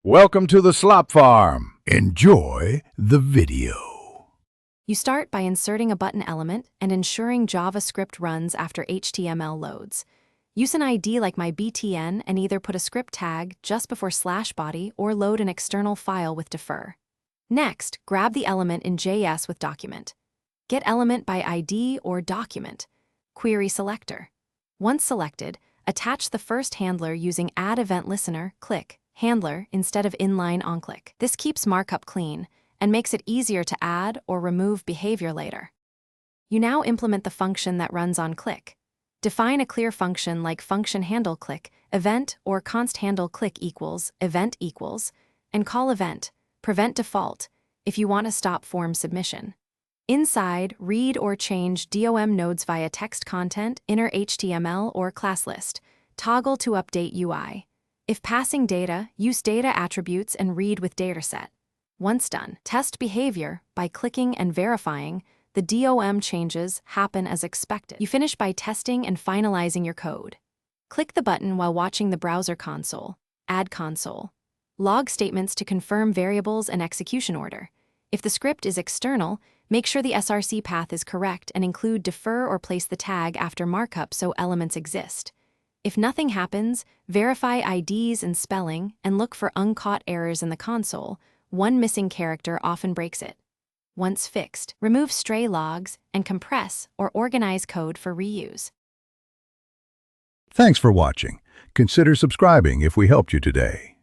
Welcome to the Slop Farm. Enjoy the video. You start by inserting a button element and ensuring JavaScript runs after HTML loads. Use an ID like my btn and either put a script tag just before /body or load an external file with defer. Next, grab the element in JS with document. Get element by ID or document. Query selector. Once selected, attach the first handler using add event listener, click, handler instead of inline onClick. This keeps markup clean and makes it easier to add or remove behavior later. You now implement the function that runs on click. Define a clear function like function handle click, event or const handle click equals, event equals, and call event, prevent default, if you want to stop form submission. Inside, read or change DOM nodes via text content, inner HTML, or class list. Toggle to update UI. If passing data, use data attributes and read with dataset. Once done, test behavior by clicking and verifying the DOM changes happen as expected. You finish by testing and finalizing your code. Click the button while watching the browser console. Add console. Log statements to confirm variables and execution order. If the script is external, make sure the src path is correct and include defer or place the tag after markup so elements exist. If nothing happens, verify IDs and spelling and look for uncaught errors in the console. One missing character often breaks it. Once fixed, remove stray logs and compress or organize code for reuse. Thanks for watching. Consider subscribing if we helped you today.